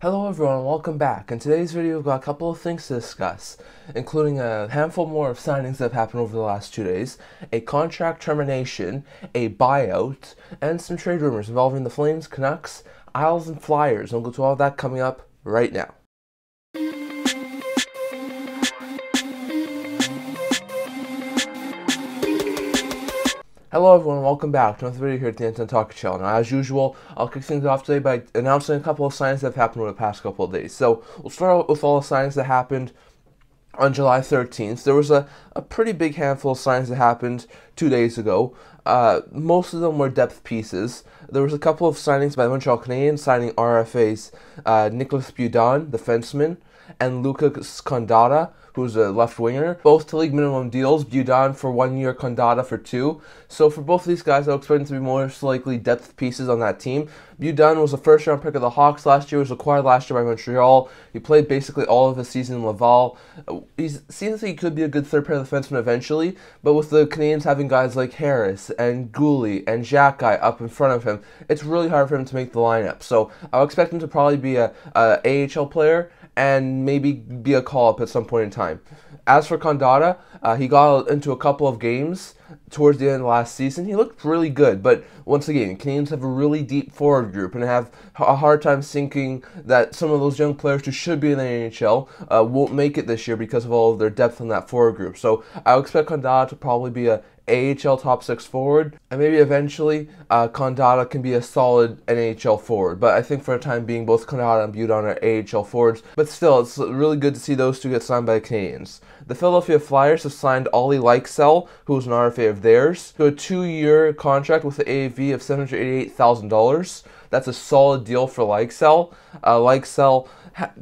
Hello everyone, welcome back. In today's video, we've got a couple of things to discuss, including a handful more of signings that have happened over the last 2 days, a contract termination, a buyout, and some trade rumors involving the Flames, Canucks, Isles, and Flyers. We'll go to all of that coming up right now. Hello everyone, welcome back to another video here at the Anton Talk Channel. Now, as usual, I'll kick things off today by announcing a couple of signings that have happened over the past couple of days. So, we'll start out with all the signings that happened on July 13th. There was a pretty big handful of signings that happened 2 days ago. Most of them were depth pieces. There was a couple of signings by the Montreal Canadiens, signing RFAs Nicolas Baudin, the defenseman, and Lucas Condada, who's a left winger, both to league minimum deals. Baudin for 1 year, Condada for 2. So for both of these guys, I would expect them to be most likely depth pieces on that team. Baudin was a first-round pick of the Hawks last year, was acquired last year by Montreal. He played basically all of his season in Laval. He seems like he could be a good third-pair defenseman eventually, but with the Canadiens having guys like Harris and Goulet and Xhekaj up in front of him, it's really hard for him to make the lineup. So I would expect him to probably be a AHL player and maybe be a call-up at some point in time. As for Condada, he got into a couple of games towards the end of last season. He looked really good, but once again, Canadiens have a really deep forward group and have a hard time thinking that some of those young players who should be in the NHL won't make it this year because of all of their depth in that forward group. So I would expect Condada to probably be a AHL top 6 forward, and maybe eventually Condada can be a solid NHL forward. But I think for the time being, both Condada and Baudin are AHL forwards. But still, it's really good to see those two get signed by the Canadiens. The Philadelphia Flyers have signed Ollie Lycksell, who was an RFA of theirs, to a 2-year contract with an AAV of $788,000. That's a solid deal for Lycksell. Lycksell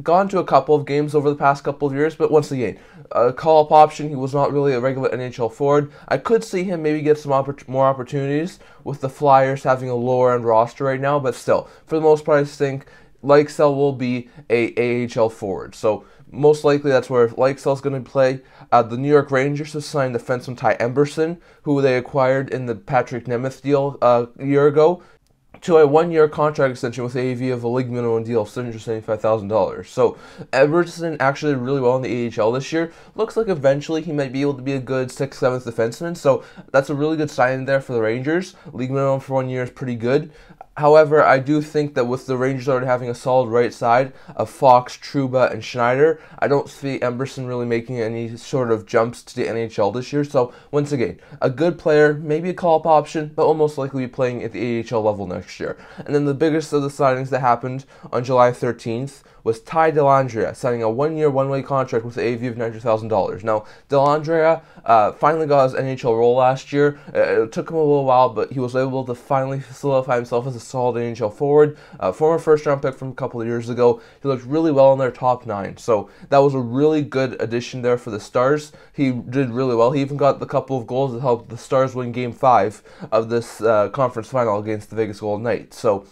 gone to a couple of games over the past couple of years, but once again, a call-up option. He was not really a regular NHL forward. I could see him maybe get some more opportunities with the Flyers having a lower-end roster right now, but still, for the most part, I think Lycksell will be a AHL forward. So most likely that's where Lycksell is going to play. The New York Rangers have signed defenseman Ty Emberson, who they acquired in the Patrick Nemeth deal a year ago, to a 1-year contract extension with AAV of a league minimum deal of $775,000. So Everson actually did really well in the AHL this year. Looks like eventually he might be able to be a good 6th, 7th defenseman. So that's a really good sign there for the Rangers. League minimum for 1 year is pretty good. However, I do think that with the Rangers already having a solid right side of Fox, Trouba, and Schneider, I don't see Emberson really making any sort of jumps to the NHL this year. So, once again, a good player, maybe a call-up option, but will most likely be playing at the AHL level next year. And then the biggest of the signings that happened on July 13th was Ty Dellandrea, signing a 1-year, one-way contract with an AAV of $900,000. Now, Dellandrea finally got his NHL role last year. It took him a little while, but he was able to finally solidify himself as a solid NHL forward. Former first-round pick from a couple of years ago. He looked really well in their top 9. So that was a really good addition there for the Stars. He did really well. He even got the couple of goals that helped the Stars win Game 5 of this conference final against the Vegas Golden Knights. So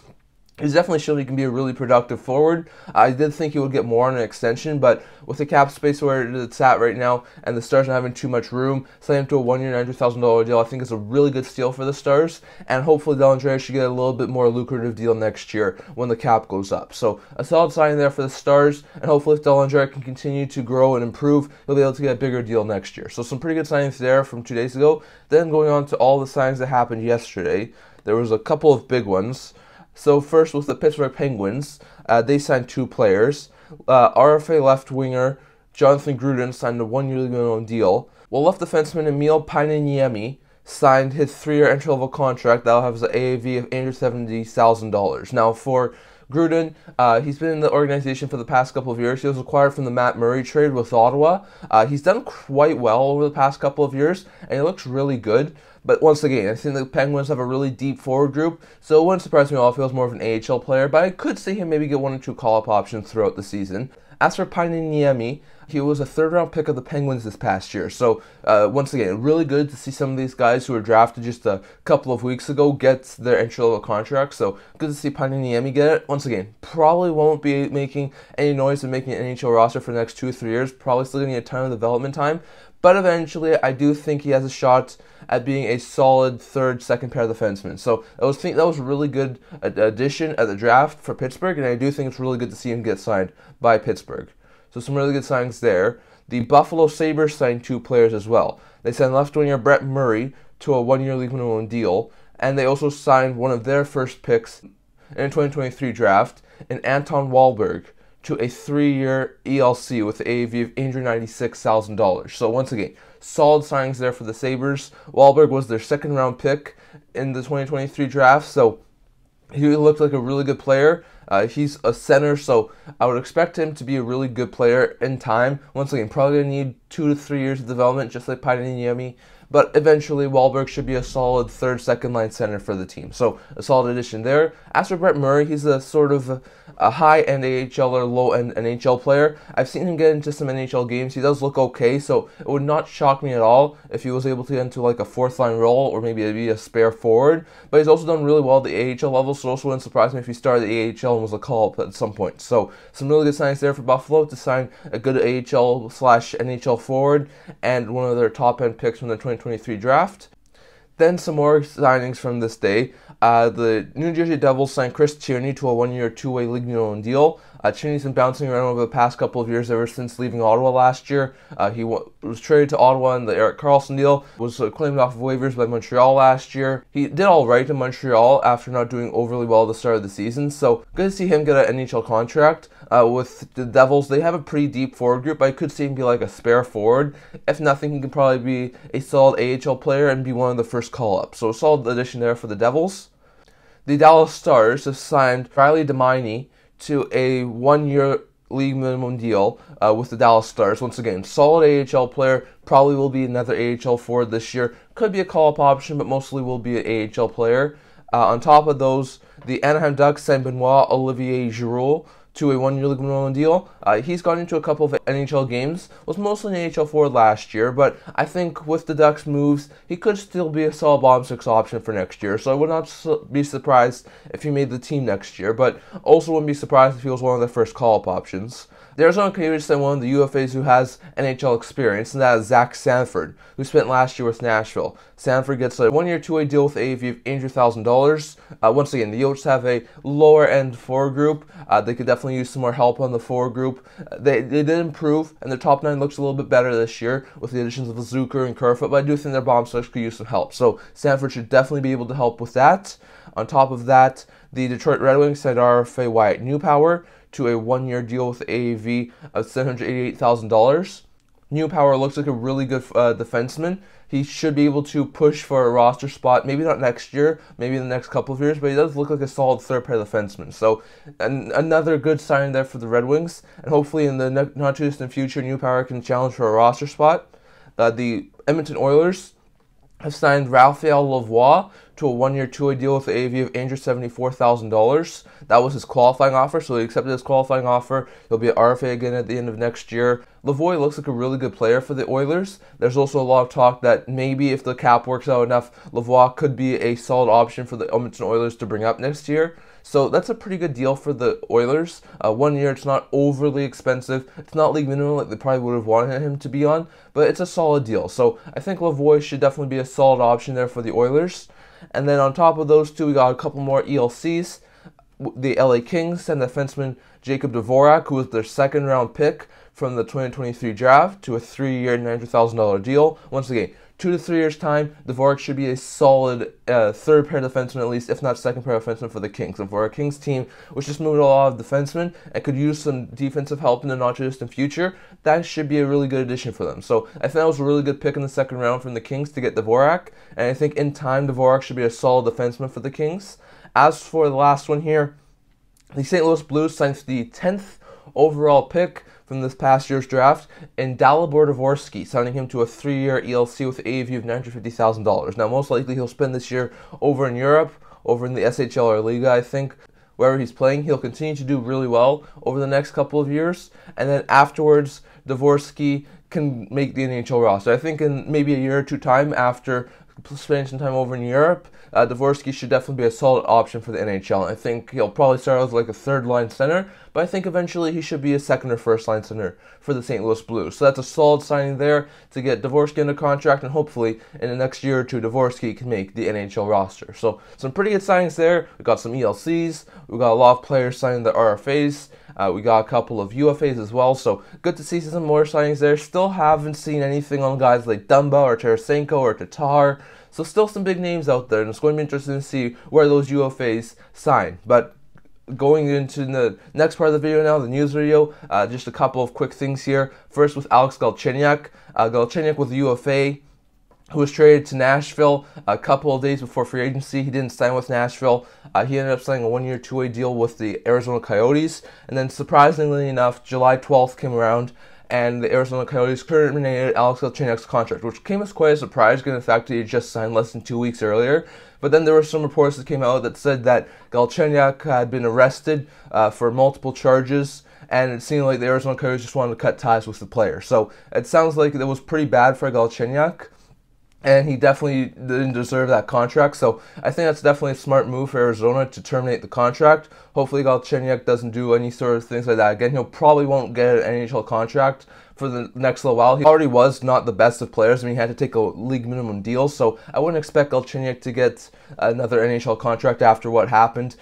he's definitely shown he can be a really productive forward. I did think he would get more on an extension, but with the cap space where it's at right now and the Stars not having too much room, signing him to a 1-year, $900,000 deal, I think is a really good steal for the Stars, and hopefully Dellandrea should get a little bit more lucrative deal next year when the cap goes up. So a solid signing there for the Stars, and hopefully if Dellandrea can continue to grow and improve, he'll be able to get a bigger deal next year. So some pretty good signings there from 2 days ago. Then going on to all the signings that happened yesterday, there was a couple of big ones. So first with the Pittsburgh Penguins, they signed 2 players. RFA left winger Jonathan Gruden signed a 1-year minimum deal, while left defenseman Emil Painaniemi signed his 3-year entry-level contract that will have an AAV of $870,000. Now for Gruden, he's been in the organization for the past couple of years. He was acquired from the Matt Murray trade with Ottawa. He's done quite well over the past couple of years, and he looks really good. But once again, I think the Penguins have a really deep forward group, so it wouldn't surprise me at all if he was more of an AHL player, but I could see him maybe get 1 or 2 call-up options throughout the season. As for Painaniemi, he was a 3rd-round pick of the Penguins this past year. So, once again, really good to see some of these guys who were drafted just a couple of weeks ago get their entry-level contract. So, good to see Painaniemi get it. Once again, probably won't be making any noise in making an NHL roster for the next 2 or 3 years. Probably still going to need a ton of development time. But eventually, I do think he has a shot at being a solid third, second pair defenseman. So that was a really good addition at the draft for Pittsburgh, and I do think it's really good to see him get signed by Pittsburgh. So some really good signings there. The Buffalo Sabres signed 2 players as well. They signed left winger Brett Murray to a 1-year league minimum deal, and they also signed one of their first picks in the 2023 draft, in Anton Wahlberg, to a 3-year ELC with an AAV of $896,000. So once again, solid signings there for the Sabres. Wahlberg was their second-round pick in the 2023 draft, so he looked like a really good player. He's a center, so I would expect him to be a really good player in time. Once again, probably going to need 2 to 3 years of development, just like Paitaniemi. But eventually, Wahlberg should be a solid third, second-line center for the team. So a solid addition there. As for Brett Murray, he's a sort of a high-end AHL or low-end NHL player. I've seen him get into some NHL games. He does look okay, so it would not shock me at all if he was able to get into like a fourth-line role or maybe be a spare forward. But he's also done really well at the AHL level, so it also wouldn't surprise me if he started the AHL and was a call-up at some point. So some really good signings there for Buffalo to sign a good AHL/NHL forward and one of their top-end picks from the 2023 draft. Then some more signings from this day. The New Jersey Devils signed Chris Tierney to a 1-year, 2-way league minimum deal. Tierney's been bouncing around over the past couple of years ever since leaving Ottawa last year. He was traded to Ottawa in the Erik Karlsson deal, was claimed off of waivers by Montreal last year. He did all right in Montreal after not doing overly well at the start of the season, so good to see him get an NHL contract. With the Devils, they have a pretty deep forward group. I could see him be like a spare forward. If nothing, he could probably be a solid AHL player and be one of the first call-ups. So a solid addition there for the Devils. The Dallas Stars have signed Riley Demine to a 1-year league minimum deal with the Dallas Stars. Once again, solid AHL player, probably will be another AHL forward this year. Could be a call-up option, but mostly will be an AHL player. On top of those, the Anaheim Ducks signed Benoit Olivier Giroux to a 1-year league minimum deal. He's gone into a couple of NHL games, was mostly an AHL forward last year, but I think with the Ducks' moves, he could still be a solid bottom 6 option for next year, so I would not be surprised if he made the team next year, but also wouldn't be surprised if he was one of their first call-up options. The Arizona Coyotes signed one of the UFAs who has NHL experience, and that is Zach Sanford, who spent last year with Nashville. Sanford gets a 1-year, 2-way deal with AAV of $800,000. Once again, the Yotes have a lower-end forward group. They could definitely use some more help on the forward group. They did improve, and their top 9 looks a little bit better this year with the additions of Zucker and Kerfoot, but I do think their bottom 6 could use some help. So Sanford should definitely be able to help with that. On top of that, the Detroit Red Wings signed RFA Wyatt Newpower to a 1-year deal with AAV of $788,000. Newpower looks like a really good defenseman. He should be able to push for a roster spot, maybe not next year, maybe in the next couple of years, but he does look like a solid third-pair defenseman. So another good sign there for the Red Wings, and hopefully in the not-too-distant future, Newpower can challenge for a roster spot. The Edmonton Oilers have signed Raphael Lavoie to a 1-year, 2-way deal with an AAV of $874,000. That was his qualifying offer, so he accepted his qualifying offer. He'll be at RFA again at the end of next year. Lavoie looks like a really good player for the Oilers. There's also a lot of talk that maybe if the cap works out enough, Lavoie could be a solid option for the Edmonton Oilers to bring up next year. So that's a pretty good deal for the Oilers. 1 year, it's not overly expensive. It's not league minimum like they probably would have wanted him to be on, but it's a solid deal. So I think Lavoie should definitely be a solid option there for the Oilers. And then on top of those two, we got a couple more ELCs. The LA Kings sent defenseman Jacob Dvorak, who was their second-round pick from the 2023 draft, to a 3-year, $900,000 deal. Once again, 2 to 3 years' time, Dvorak should be a solid third-pair defenseman at least, if not second-pair defenseman for the Kings. And for a Kings team, which just moved a lot of defensemen and could use some defensive help in the not-too-distant future, that should be a really good addition for them. So I think that was a really good pick in the second round from the Kings to get Dvorak, and I think in time, Dvorak should be a solid defenseman for the Kings. As for the last one here, the St. Louis Blues signed the 10th overall pick from this past year's draft in Dalibor Dvorsky, signing him to a 3-year ELC with an AAV of $950,000. Now, most likely he'll spend this year over in Europe, over in the SHL or Liga, I think. Wherever he's playing, he'll continue to do really well over the next couple of years, and then afterwards, Dvorsky can make the NHL roster. I think in maybe a year or two time after spending some time over in Europe, Dvorsky should definitely be a solid option for the NHL. I think he'll probably start out as like a third-line center, but I think eventually he should be a second or first-line center for the St. Louis Blues. So that's a solid signing there to get Dvorsky under contract, and hopefully in the next year or two, Dvorsky can make the NHL roster. So some pretty good signings there. We got some ELCs. We got a lot of players signing the RFAs. We got a couple of UFAs as well, so good to see some more signings there. Still haven't seen anything on guys like Dumba or Tarasenko or Tatar, so still some big names out there, and it's going to be interesting to see where those UFAs sign. But going into the next part of the video now, the news video, just a couple of quick things here. First with Alex Galchenyuk. Galchenyuk with the UFA, who was traded to Nashville a couple of days before free agency. He didn't sign with Nashville. He ended up signing a one-year, two-way deal with the Arizona Coyotes. And then, surprisingly enough, July 12th came around, and the Arizona Coyotes terminated Alex Galchenyuk's contract, which came as quite a surprise, given the fact that he had just signed less than 2 weeks earlier. But then there were some reports that came out that said that Galchenyuk had been arrested for multiple charges, and it seemed like the Arizona Coyotes just wanted to cut ties with the player. So it sounds like it was pretty bad for Galchenyuk, and he definitely didn't deserve that contract. So I think that's definitely a smart move for Arizona to terminate the contract. Hopefully Galchenyuk doesn't do any sort of things like that again. He'll probably won't get an NHL contract for the next little while. He already was not the best of players. I mean, he had to take a league minimum deal, so I wouldn't expect Galchenyuk to get another NHL contract after what happened.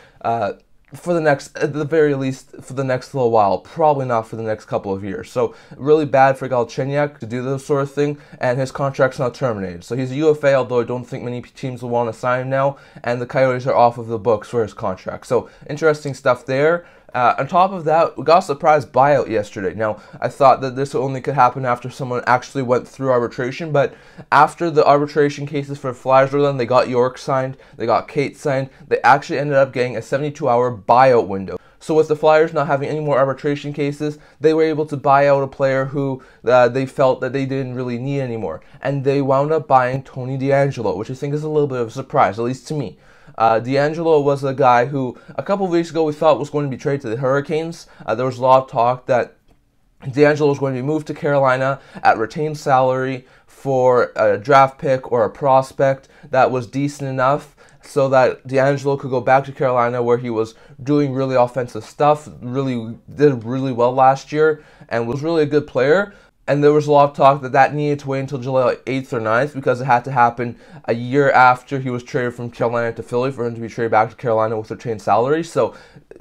For the next, at the very least, for the next little while, probably not for the next couple of years. So really bad for Galchenyuk to do this sort of thing, and his contract's not terminated. So he's a UFA, although I don't think many teams will want to sign him now, and the Coyotes are off of the books for his contract. So interesting stuff there. On top of that, we got a surprise buyout yesterday. Now, I thought that this only could happen after someone actually went through arbitration, but after the arbitration cases for Flyers were done, they got York signed, they got Kate signed, they actually ended up getting a 72-hour buyout window. So with the Flyers not having any more arbitration cases, they were able to buy out a player who they felt that they didn't really need anymore. And they wound up buying Tony DeAngelo, which I think is a little bit of a surprise, at least to me. DeAngelo was a guy who a couple of weeks ago we thought was going to be traded to the Hurricanes. There was a lot of talk that DeAngelo was going to be moved to Carolina at retained salary for a draft pick or a prospect that was decent enough so that DeAngelo could go back to Carolina, where he was doing really offensive stuff, did really well last year, and was really a good player. And there was a lot of talk that that needed to wait until July 8th or 9th because it had to happen a year after he was traded from Carolina to Philly for him to be traded back to Carolina with retained salary. So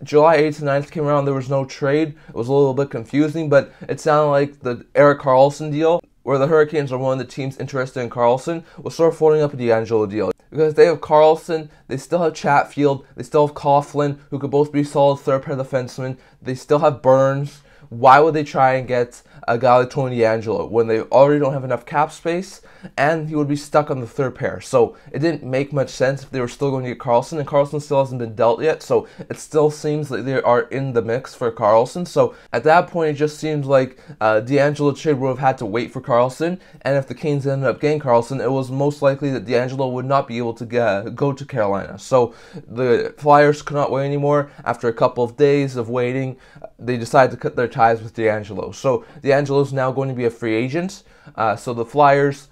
July 8th and 9th came around, there was no trade. It was a little bit confusing, but it sounded like the Erik Karlsson deal, where the Hurricanes are one of the teams interested in Karlsson, was sort of floating up a DeAngelo deal. Because they have Karlsson, they still have Chatfield, they still have Coughlin, who could both be solid third-pair defensemen. They still have Burns. Why would they try and get a guy like Tony DeAngelo when they already don't have enough cap space, and he would be stuck on the third pair? So it didn't make much sense if they were still going to get Karlsson, and Karlsson still hasn't been dealt yet, so it still seems like they are in the mix for Karlsson. So at that point, it just seems like DeAngelo trade would have had to wait for Karlsson, and if the Canes ended up getting Karlsson, it was most likely that DeAngelo would not be able to go to Carolina. So the Flyers could not wait anymore. After a couple of days of waiting, they decided to cut their ties with DeAngelo. So DeAngelo is now going to be a free agent. So the Flyers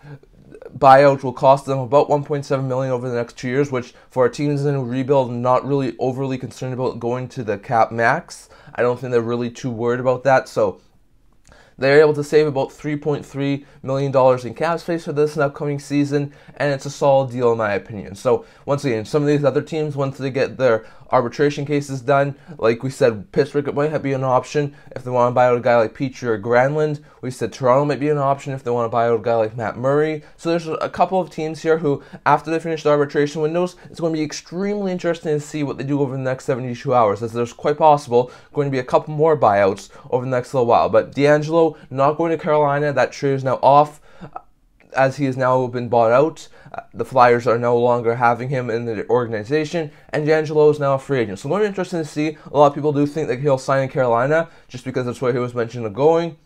buyout will cost them about $1.7 million over the next 2 years, which for a team that's in a rebuild, not really overly concerned about going to the cap max. I don't think they're really too worried about that. So they're able to save about $3.3 million in cap space for this upcoming season, and it's a solid deal in my opinion. So once again, some of these other teams, once they get their arbitration cases done, like we said, Pittsburgh might be an option if they want to buy out a guy like Petrie or Granlund. We said Toronto might be an option if they want to buy out a guy like Matt Murray. So there's a couple of teams here who, after they finish the arbitration windows, it's going to be extremely interesting to see what they do over the next 72 hours, as there's quite possible going to be a couple more buyouts over the next little while. But DeAngelo not going to Carolina, that trade is now off, as he has now been bought out. The Flyers are no longer having him in the organization, and DeAngelo is now a free agent. So it's interesting to see. A lot of people do think that he'll sign in Carolina just because that's where he was mentioned of going.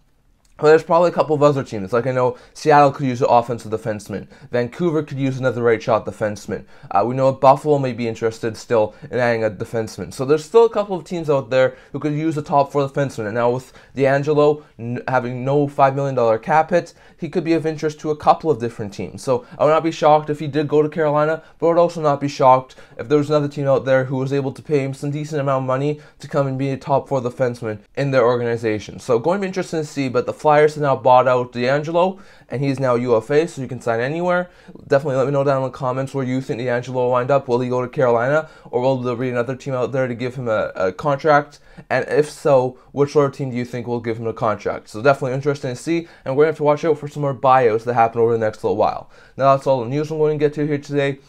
Well, there's probably a couple of other teams. Like I know Seattle could use an offensive defenseman. Vancouver could use another right shot defenseman. We know Buffalo may be interested still in adding a defenseman. So there's still a couple of teams out there who could use a top 4 defenseman. And now with DeAngelo having no $5 million cap hit, he could be of interest to a couple of different teams. So I would not be shocked if he did go to Carolina, but I would also not be shocked if there was another team out there who was able to pay him some decent amount of money to come and be a top 4 defenseman in their organization. So going to be interesting to see, but the Flyers have now bought out DeAngelo, and he's now UFA, so you can sign anywhere. Definitely let me know down in the comments where you think DeAngelo will wind up. Will he go to Carolina, or will there be another team out there to give him a contract? And if so, which sort of team do you think will give him a contract? So definitely interesting to see, and we're going to have to watch out for some more buyouts that happen over the next little while. Now that's all the news I'm going to get to here today.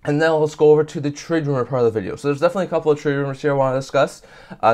And now let's go over to the trade rumor part of the video. So there's definitely a couple of trade rumors here I want to discuss,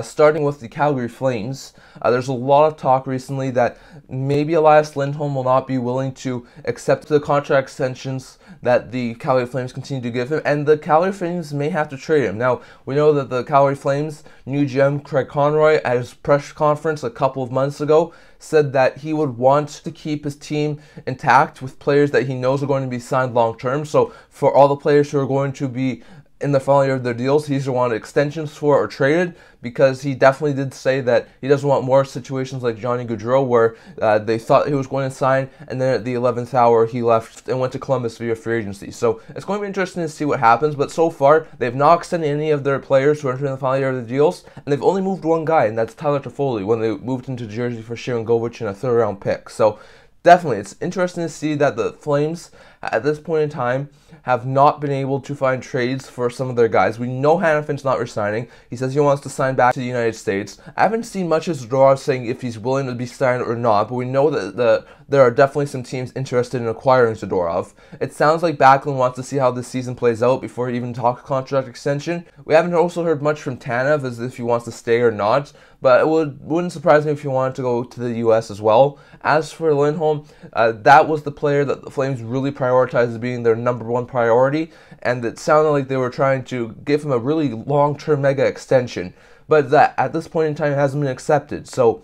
starting with the Calgary Flames. There's a lot of talk recently that maybe Elias Lindholm will not be willing to accept the contract extensions that the Calgary Flames continue to give him, and the Calgary Flames may have to trade him. Now, we know that the Calgary Flames, new GM Craig Conroy, at his press conference a couple of months ago, said that he would want to keep his team intact with players that he knows are going to be signed long-term. So for all the players who are going to be in the final year of their deals, he either wanted extensions for or traded, because he definitely did say that he doesn't want more situations like Johnny Gaudreau where they thought he was going to sign, and then at the 11th hour he left and went to Columbus via free agency. So it's going to be interesting to see what happens, but so far they've not extended any of their players who are entering the final year of the deals, and they've only moved one guy, and that's Tyler Toffoli, when they moved into Jersey for Sharon Govich and a 3rd round pick. So definitely, it's interesting to see that the Flames, at this point in time, have not been able to find trades for some of their guys. We know Hanafin's not resigning. He says he wants to sign back to the United States. I haven't seen much as Zadorov saying if he's willing to be signed or not, but we know that there are definitely some teams interested in acquiring Zadorov. It sounds like Backlund wants to see how this season plays out before he even talks contract extension. We haven't also heard much from Tanev as if he wants to stay or not, but it wouldn't surprise me if he wanted to go to the U.S. as well. As for Lindholm, that was the player that the Flames really prioritized as being their number 1 priority, and it sounded like they were trying to give him a really long-term mega extension, but that at this point in time hasn't been accepted. So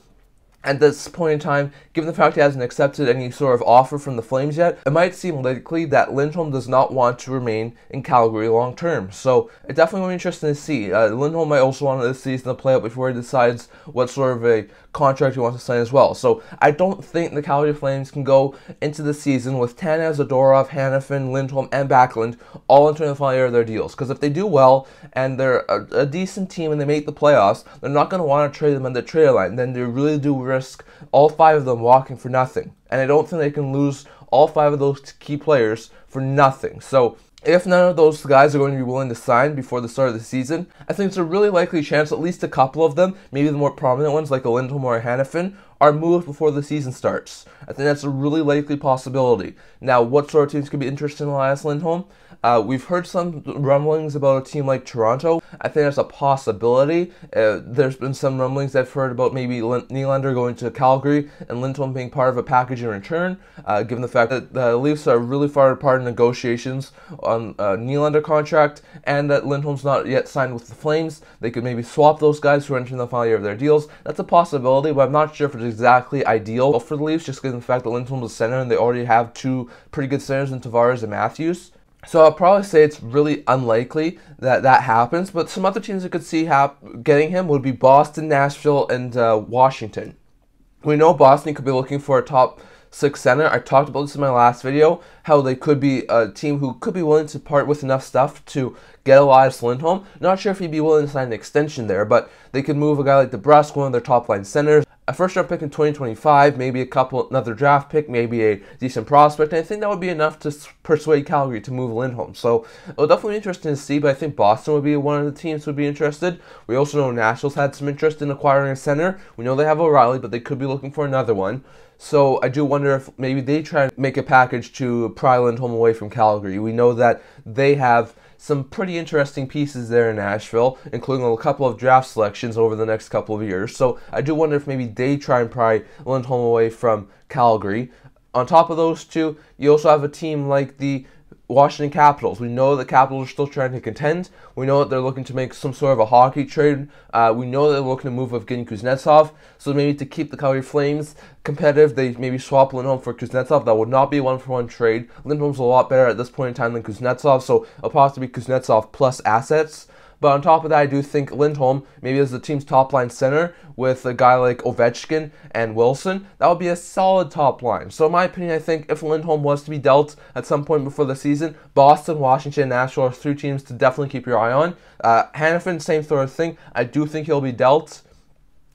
at this point in time, given the fact he hasn't accepted any sort of offer from the Flames yet, it might seem likely that Lindholm does not want to remain in Calgary long term. So it definitely will be interesting to see. Lindholm might also want this season to play out before he decides what sort of a contract he wants to sign as well. So I don't think the Calgary Flames can go into the season with Tanev, Zadorov, Hanafin, Lindholm, and Backlund all entering the final year of their deals. Because if they do well and they're a decent team and they make the playoffs, they're not going to want to trade them on the trade line. Then they really do risk all 5 of them walking for nothing. And I don't think they can lose all 5 of those key players for nothing. So if none of those guys are going to be willing to sign before the start of the season, I think it's a really likely chance at least a couple of them, maybe the more prominent ones like a Lindholm or a Hanafin, are moved before the season starts. I think that's a really likely possibility. Now, what sort of teams could be interested in Elias Lindholm? We've heard some rumblings about a team like Toronto. I think that's a possibility. There's been some rumblings I've heard about maybe Nylander going to Calgary and Lindholm being part of a package in return, given the fact that the Leafs are really far apart in negotiations on a Nylander contract, and that Lindholm's not yet signed with the Flames. They could maybe swap those guys who are entering the final year of their deals. That's a possibility, but I'm not sure if it's exactly ideal for the Leafs, just given the fact that Lindholm's a center and they already have 2 pretty good centers in Tavares and Matthews. So I'll probably say it's really unlikely that that happens, but some other teams that could see getting him would be Boston, Nashville, and Washington. We know Boston could be looking for a top 6 center. I talked about this in my last video, how they could be a team who could be willing to part with enough stuff to get Elias Lindholm. Not sure if he'd be willing to sign an extension there, but they could move a guy like DeBrincat, one of their top line centers, a first-round pick in 2025, maybe another draft pick, maybe a decent prospect, and I think that would be enough to persuade Calgary to move Lindholm. So it'll definitely be interesting to see, but I think Boston would be one of the teams who would be interested. We also know Nashville's had some interest in acquiring a center. We know they have O'Reilly, but they could be looking for another one. So I do wonder if maybe they try and make a package to pry Lindholm away from Calgary. We know that they have some pretty interesting pieces there in Nashville, including a couple of draft selections over the next couple of years. So I do wonder if maybe they try and pry Lindholm away from Calgary. On top of those 2, you also have a team like the Washington Capitals. We know the Capitals are still trying to contend. We know that they're looking to make some sort of a hockey trade. We know that they're looking to move Evgeny Kuznetsov. So maybe to keep the Calgary Flames competitive, they maybe swap Lindholm for Kuznetsov. That would not be a one-for-one trade. Lindholm's a lot better at this point in time than Kuznetsov, so it'll possibly be Kuznetsov plus assets. But on top of that, I do think Lindholm, maybe as the team's top line center with a guy like Ovechkin and Wilson, that would be a solid top line. So in my opinion, I think if Lindholm was to be dealt at some point before the season, Boston, Washington, and Nashville are 3 teams to definitely keep your eye on. Hanafin, same sort of thing. I do think he'll be dealt.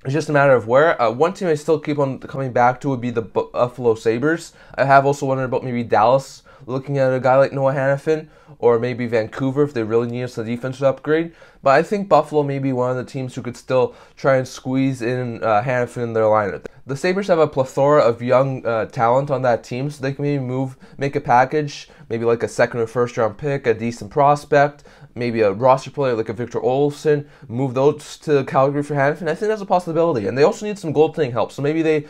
It's just a matter of where. One team I still keep on coming back to would be the Buffalo Sabres. I have also wondered about maybe Dallas looking at a guy like Noah Hanafin, or maybe Vancouver if they really need us a defensive upgrade. But I think Buffalo may be one of the teams who could still try and squeeze in Hanafin in their lineup. The Sabres have a plethora of young talent on that team, so they can maybe make a package, maybe like a second or first round pick, a decent prospect, maybe a roster player like a Victor Olofsson, move those to Calgary for Hanafin. I think that's a possibility. And they also need some goaltending help, so maybe they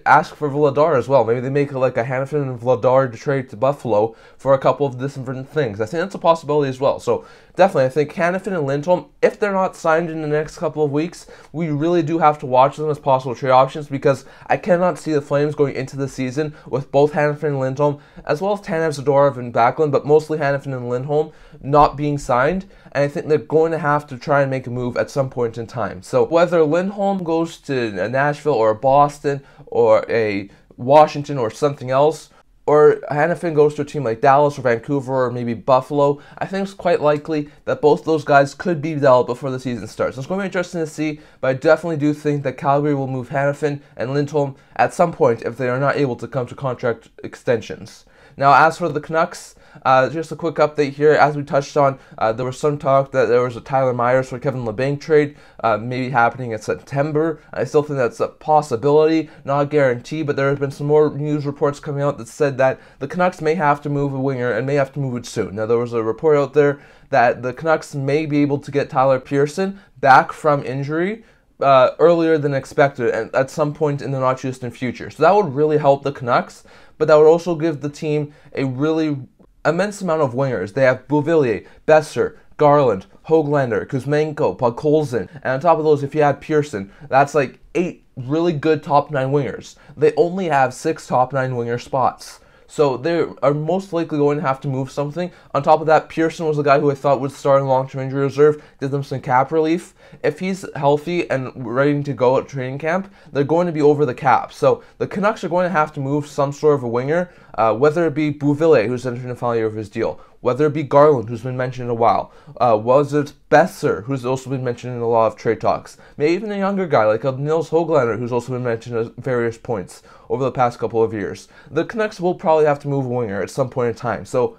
ask for Vladar as well. Maybe they make like a Hanafin and Vladar trade to Buffalo for a couple of different things. I think that's a possibility as well. So definitely, I think Hanafin and Lindholm, if they're not signed in the next couple of weeks, we really do have to watch them as possible trade options, because I cannot see the Flames going into the season with both Hanafin and Lindholm, as well as Tanev, Zadorov, and Backlund, but mostly Hanafin and Lindholm not being signed. And I think they're going to have to try and make a move at some point in time. So whether Lindholm goes to Nashville or Boston or a Washington or something else, or Hanafin goes to a team like Dallas or Vancouver or maybe Buffalo, I think it's quite likely that both those guys could be dealt before the season starts. So it's going to be interesting to see, but I definitely do think that Calgary will move Hanafin and Lindholm at some point if they are not able to come to contract extensions. Now, as for the Canucks, just a quick update here. As we touched on, there was some talk that there was a Tyler Myers for Kevin Labanc trade maybe happening in September. I still think that's a possibility, not a guarantee, but there have been some more news reports coming out that said that the Canucks may have to move a winger and may have to move it soon. Now, there was a report out there that the Canucks may be able to get Tyler Pearson back from injury earlier than expected and at some point in the not-too-distant future. So that would really help the Canucks, but that would also give the team a really immense amount of wingers. They have Beauvillier, Besser, Garland, Höglander, Kuzmenko, Podkolzin, and on top of those, if you add Pearson, that's like 8 really good top 9 wingers. They only have 6 top 9 winger spots. So they are most likely going to have to move something. On top of that, Pearson was the guy who I thought would start in long-term injury reserve, give them some cap relief. If he's healthy and ready to go at training camp, they're going to be over the cap. So the Canucks are going to have to move some sort of a winger, whether it be Beauvillier, who's entering the final year of his deal, whether it be Garland, who's been mentioned in a while, was it Besser, who's also been mentioned in a lot of trade talks, maybe even a younger guy like Nils Höglander, who's also been mentioned at various points over the past couple of years. The Canucks will probably have to move a winger at some point in time. So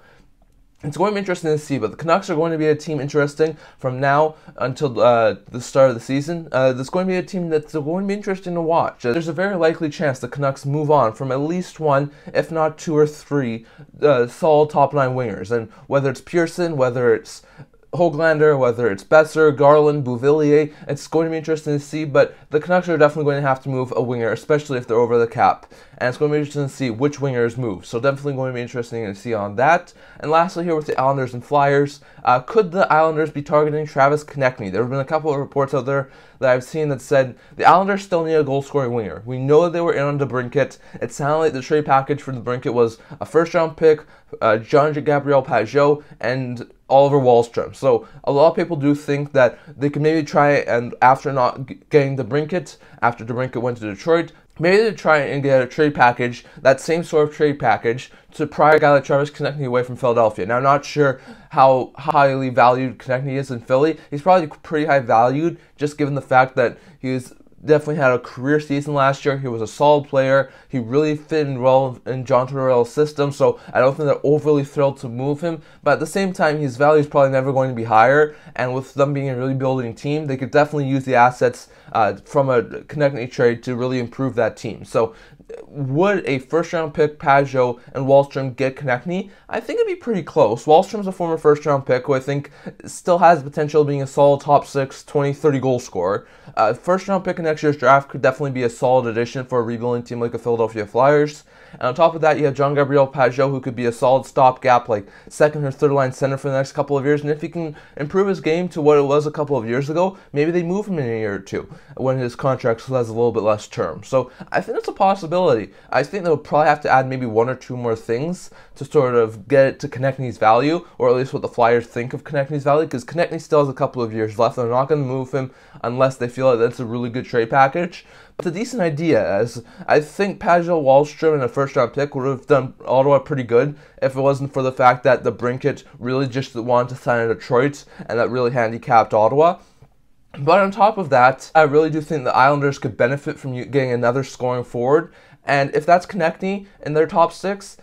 it's going to be interesting to see, but the Canucks are going to be a team interesting from now until the start of the season. There's going to be a team that's going to be interesting to watch. There's a very likely chance the Canucks move on from at least 1, if not 2 or 3, solid top 9 wingers. And whether it's Pearson, whether it's Höglander, whether it's Besser, Garland, Beauvillier, it's going to be interesting to see, but the Canucks are definitely going to have to move a winger, especially if they're over the cap. And it's going to be interesting to see which wingers move. So definitely going to be interesting to see on that. And lastly here with the Islanders and Flyers, could the Islanders be targeting Travis Konecny? There have been a couple of reports out there that I've seen that said the Islanders still need a goal-scoring winger. We know that they were in on DeBrincat. It sounded like the trade package for DeBrincat was a first-round pick, Jean-Gabriel Pageau, and Oliver Wahlstrom. So a lot of people do think that they could maybe try and after not getting DeBrincat, after DeBrincat went to Detroit, maybe they try and get a trade package, that same sort of trade package, to pry a guy like Travis Konecny away from Philadelphia. Now, I'm not sure how highly valued Konecny is in Philly. He's probably pretty high valued, just given the fact that he's definitely had a career season last year. He was a solid player. He really fit in well in John Tortorella's system, so I don't think they're overly thrilled to move him. But at the same time, his value is probably never going to be higher, and with them being a really building team, they could definitely use the assets from a Konecny trade to really improve that team. So would a first-round pick, Pajot, and Wahlstrom get Konecny? I think it'd be pretty close. Wahlstrom's a former first-round pick who I think still has the potential of being a solid top 6, 20, 30 goal scorer. First-round pick in next year's draft could definitely be a solid addition for a rebuilding team like the Philadelphia Flyers. And on top of that, you have Jean-Gabriel Pageau, who could be a solid stopgap, like second or third line center for the next couple of years. And if he can improve his game to what it was a couple of years ago, maybe they move him in a year or two when his contract has a little bit less term. So I think it's a possibility. I think they'll probably have to add maybe one or two more things to sort of get it to Konecny's value, or at least what the Flyers think of Konecny's value, because Konecny still has a couple of years left. They're not going to move him unless they feel like that's a really good trade package. It's a decent idea, as I think Pageau, Wahlstrom, and a first-round pick would have done Ottawa pretty good if it wasn't for the fact that DeBrincat really just wanted to sign in Detroit, and that really handicapped Ottawa. But on top of that, I really do think the Islanders could benefit from getting another scoring forward. And if that's Konecny in their top 6,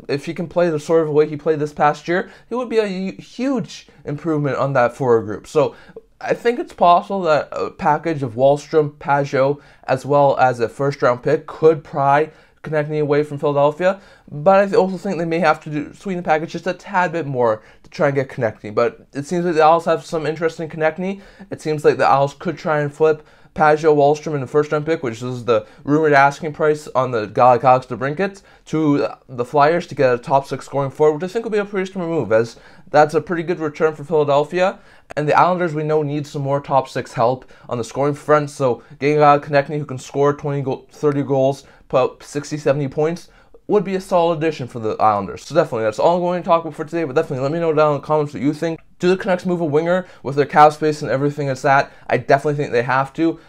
if he can play the sort of way he played this past year, it would be a huge improvement on that forward group. So I think it's possible that a package of Wahlstrom, Pageau, as well as a first-round pick could pry Konecny away from Philadelphia, but I also think they may have to sweeten the package just a tad bit more to try and get Konecny. But it seems like the Isles have some interest in Konecny. It seems like the Isles could try and flip Pageau, Wahlstrom in the first-round pick, which is the rumored asking price on the Galchenyuk DeBrincat, to the Flyers to get a top 6 scoring forward, which I think would be a pretty smart move, as that's a pretty good return for Philadelphia. And the Islanders, we know, need some more top 6 help on the scoring front, so getting a Konecny who can score 30 goals, put up 60, 70 points, would be a solid addition for the Islanders. So definitely, that's all I'm going to talk about for today, but definitely let me know down in the comments what you think. Do the Canucks move a winger with their cap space and everything it's at? I definitely think they have to.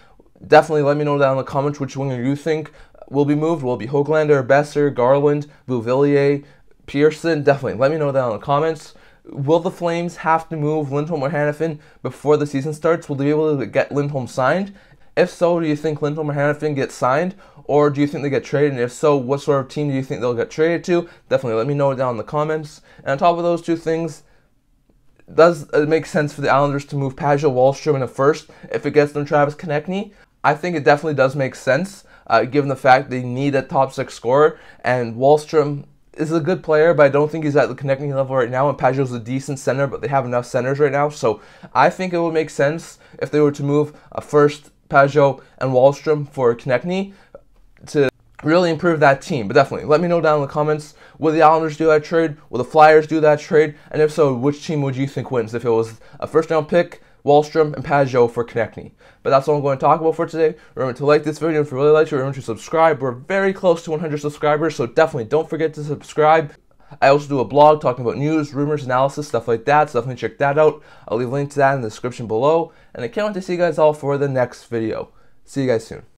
Definitely let me know down in the comments which winger you think will be moved. Will it be Höglander, Besser, Garland, Beauvillier, Pearson? Definitely let me know down in the comments. Will the Flames have to move Lindholm or Hanafin before the season starts? Will they be able to get Lindholm signed? If so, do you think Lindholm or Hanafin get signed? Or do you think they get traded? And if so, what sort of team do you think they'll get traded to? Definitely let me know down in the comments. And on top of those two things, does it make sense for the Islanders to move Pageau, Wahlstrom in a first if it gets them Travis Konecny? I think it definitely does make sense, given the fact they need a top 6 scorer, and Wahlstrom is a good player, but I don't think he's at the Konecny level right now, and Pageau's a decent center, but they have enough centers right now, so I think it would make sense if they were to move a first, Pageau, and Wahlstrom for Konecny to really improve that team. But definitely, let me know down in the comments, will the Islanders do that trade? Will the Flyers do that trade? And if so, which team would you think wins if it was a first-round pick, Wahlstrom, and Pageau for Konecny? But that's all I'm going to talk about for today. Remember to like this video if you really liked it. Remember to subscribe. We're very close to 100 subscribers, so definitely don't forget to subscribe. I also do a blog talking about news, rumors, analysis, stuff like that, so definitely check that out. I'll leave a link to that in the description below. And I can't wait to see you guys all for the next video. See you guys soon.